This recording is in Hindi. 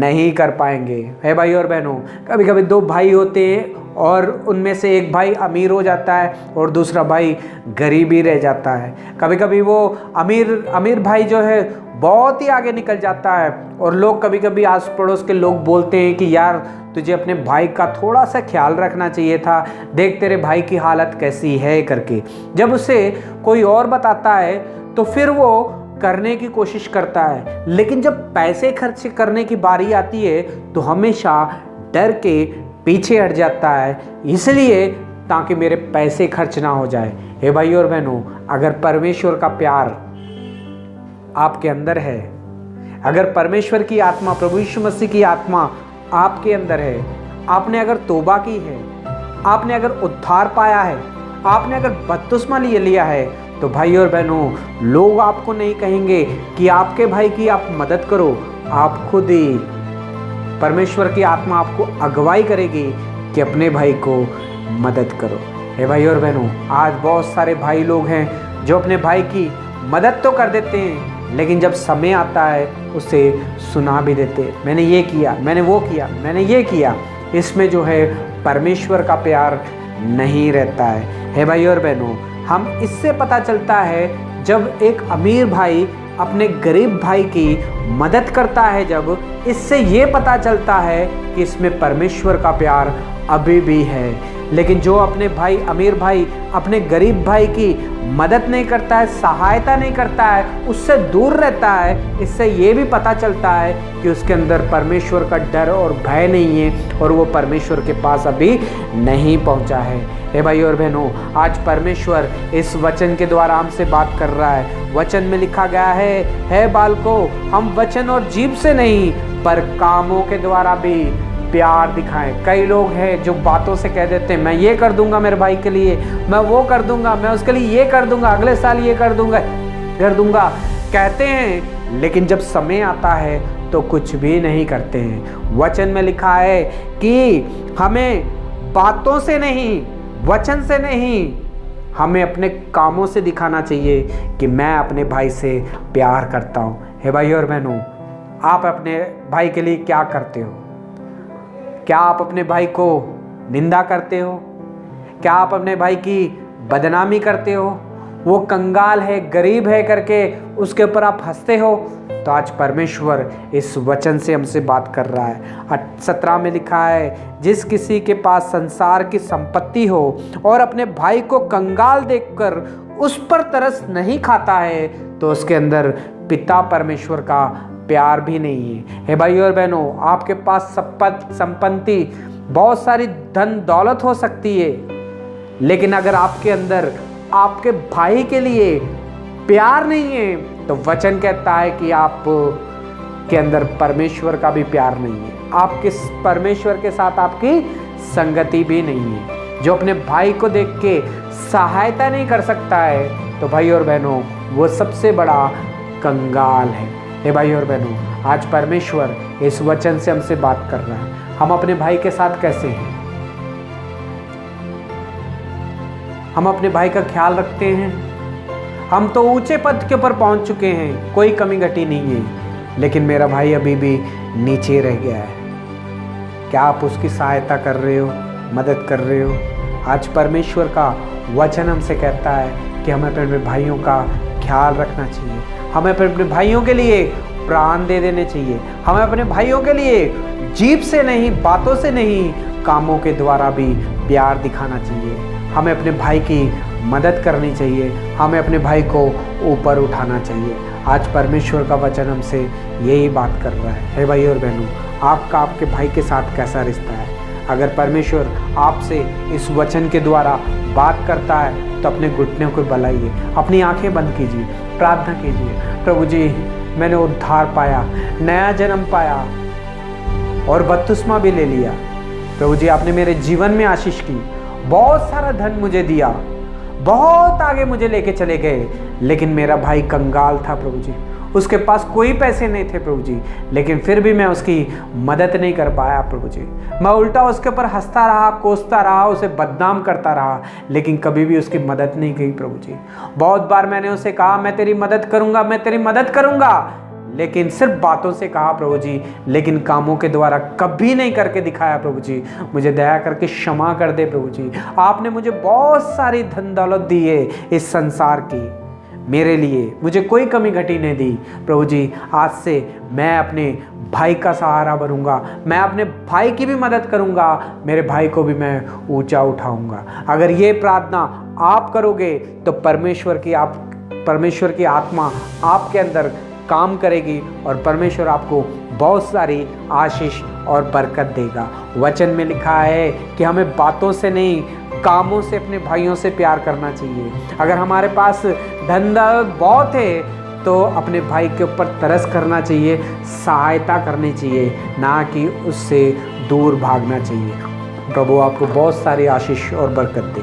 नहीं कर पाएंगे। है भाई और बहनों, कभी कभी दो भाई होते हैं और उनमें से एक भाई अमीर हो जाता है और दूसरा भाई गरीब ही रह जाता है। कभी कभी वो अमीर भाई जो है बहुत ही आगे निकल जाता है और लोग कभी कभी आस पड़ोस के लोग बोलते हैं कि यार तुझे अपने भाई का थोड़ा सा ख्याल रखना चाहिए था, देख तेरे भाई की हालत कैसी है करके। जब उसे कोई और बताता है तो फिर वो करने की कोशिश करता है, लेकिन जब पैसे खर्च करने की बारी आती है तो हमेशा डर के पीछे हट जाता है, इसलिए ताकि मेरे पैसे खर्च ना हो जाए। हे भाई और बहनों, अगर परमेश्वर का प्यार आपके अंदर है, अगर परमेश्वर की आत्मा, प्रभु यीशु मसीह की आत्मा आपके अंदर है, आपने अगर तौबा की है, आपने अगर उद्धार पाया है, आपने अगर बपतिस्मा लिया है, तो भाई और बहनों, लोग आपको नहीं कहेंगे कि आपके भाई की आप मदद करो, आप खुद ही, परमेश्वर की आत्मा आपको अगुवाई करेगी कि अपने भाई को मदद करो। हे भाई और बहनों, आज बहुत सारे भाई लोग हैं जो अपने भाई की मदद तो कर देते हैं, लेकिन जब समय आता है उसे सुना भी देते, मैंने ये किया, मैंने वो किया, मैंने ये किया। इसमें जो है परमेश्वर का प्यार नहीं रहता है। हे भाई और बहनों, हम इससे पता चलता है जब एक अमीर भाई अपने गरीब भाई की मदद करता है, जब इससे ये पता चलता है कि इसमें परमेश्वर का प्यार अभी भी है। लेकिन जो अपने भाई, अमीर भाई अपने गरीब भाई की मदद नहीं करता है, सहायता नहीं करता है, उससे दूर रहता है, इससे ये भी पता चलता है कि उसके अंदर परमेश्वर का डर और भय नहीं है और वो परमेश्वर के पास अभी नहीं पहुंचा है। हे भाई और बहनों, आज परमेश्वर इस वचन के द्वारा हमसे बात कर रहा है। वचन में लिखा गया है बालकों, हम वचन और जीभ से नहीं पर कामों के द्वारा भी प्यार दिखाएं। कई लोग हैं जो बातों से कह देते हैं, मैं ये कर दूंगा मेरे भाई के लिए, मैं वो कर दूंगा, मैं उसके लिए ये कर दूंगा, अगले साल ये कर दूंगा कहते हैं, लेकिन जब समय आता है तो कुछ भी नहीं करते हैं। वचन में लिखा है कि हमें बातों से नहीं, वचन से नहीं, हमें अपने कामों से दिखाना चाहिए कि मैं अपने भाई से प्यार करता हूँ। हे भाई और बहनों, आप अपने भाई के लिए क्या करते हो? क्या आप अपने भाई को निंदा करते हो? क्या आप अपने भाई की बदनामी करते हो? वो कंगाल है, गरीब है करके उसके ऊपर आप हंसते हो? तो आज परमेश्वर इस वचन से हमसे बात कर रहा है। 17 में लिखा है, जिस किसी के पास संसार की संपत्ति हो और अपने भाई को कंगाल देखकर उस पर तरस नहीं खाता है, तो उसके अंदर पिता परमेश्वर का प्यार भी नहीं है। हे भाई और बहनों, आपके पास संपत्ति, बहुत सारी धन दौलत हो सकती है, लेकिन अगर आपके अंदर आपके भाई के लिए प्यार नहीं है, तो वचन कहता है कि आप के अंदर परमेश्वर का भी प्यार नहीं है, आपके परमेश्वर के साथ आपकी संगति भी नहीं है। जो अपने भाई को देख के सहायता नहीं कर सकता है, तो भाई और बहनों, वो सबसे बड़ा कंगाल है। हे भाई और बहनों, आज परमेश्वर इस वचन से हमसे बात कर रहा है। हम अपने भाई के साथ कैसे हैं? हम अपने भाई का ख्याल रखते हैं? हम तो ऊंचे पद के ऊपर पहुंच चुके हैं, कोई कमी घटी नहीं है, लेकिन मेरा भाई अभी भी नीचे रह गया है। क्या आप उसकी सहायता कर रहे हो, मदद कर रहे हो? आज परमेश्वर का वचन हमसे कहता है कि हमें अपने भाइयों का ख्याल रखना चाहिए, हमें अपने भाइयों के लिए प्राण दे देने चाहिए, हमें अपने भाइयों के लिए जीभ से नहीं, बातों से नहीं, कामों के द्वारा भी प्यार दिखाना चाहिए। हमें अपने भाई की मदद करनी चाहिए, हमें अपने भाई को ऊपर उठाना चाहिए। आज परमेश्वर का वचन हमसे यही बात कर रहा है। हे भाई और बहनों, आपका आपके भाई के साथ कैसा रिश्ता है? अगर परमेश्वर आपसे इस वचन के द्वारा बात करता है तो अपने घुटनों को बलाइए, अपनी आंखें बंद कीजिए, प्रार्थना कीजिए, प्रभु जी मैंने उद्धार पाया, नया जन्म पाया और बपतिस्मा भी ले लिया। प्रभु जी आपने मेरे जीवन में आशीष की, बहुत सारा धन मुझे दिया, बहुत आगे मुझे लेके चले गए, लेकिन मेरा भाई कंगाल था प्रभु जी, उसके पास कोई पैसे नहीं थे प्रभु जी, लेकिन फिर भी मैं उसकी मदद नहीं कर पाया प्रभु जी। मैं उल्टा उसके ऊपर हंसता रहा, कोसता रहा, उसे बदनाम करता रहा, लेकिन कभी भी उसकी मदद नहीं की प्रभु जी। बहुत बार मैंने उसे कहा मैं तेरी मदद करूंगा, मैं तेरी मदद करूंगा, लेकिन सिर्फ बातों से कहा प्रभु जी, लेकिन कामों के द्वारा कभी नहीं करके दिखाया प्रभु जी। मुझे दया करके क्षमा कर दे प्रभु जी। आपने मुझे बहुत सारी धन दौलत दी है इस संसार की, मेरे लिए मुझे कोई कमी घटी नहीं दी प्रभु जी। आज से मैं अपने भाई का सहारा बनूंगा, मैं अपने भाई की भी मदद करूंगा, मेरे भाई को भी मैं ऊंचा उठाऊंगा। अगर ये प्रार्थना आप करोगे तो परमेश्वर की आत्मा आपके अंदर काम करेगी और परमेश्वर आपको बहुत सारी आशीष और बरकत देगा। वचन में लिखा है कि हमें बातों से नहीं, कामों से अपने भाइयों से प्यार करना चाहिए। अगर हमारे पास धन दौलत बहुत है तो अपने भाई के ऊपर तरस करना चाहिए, सहायता करनी चाहिए, ना कि उससे दूर भागना चाहिए। प्रभु आपको बहुत सारी आशीष और बरकत दे।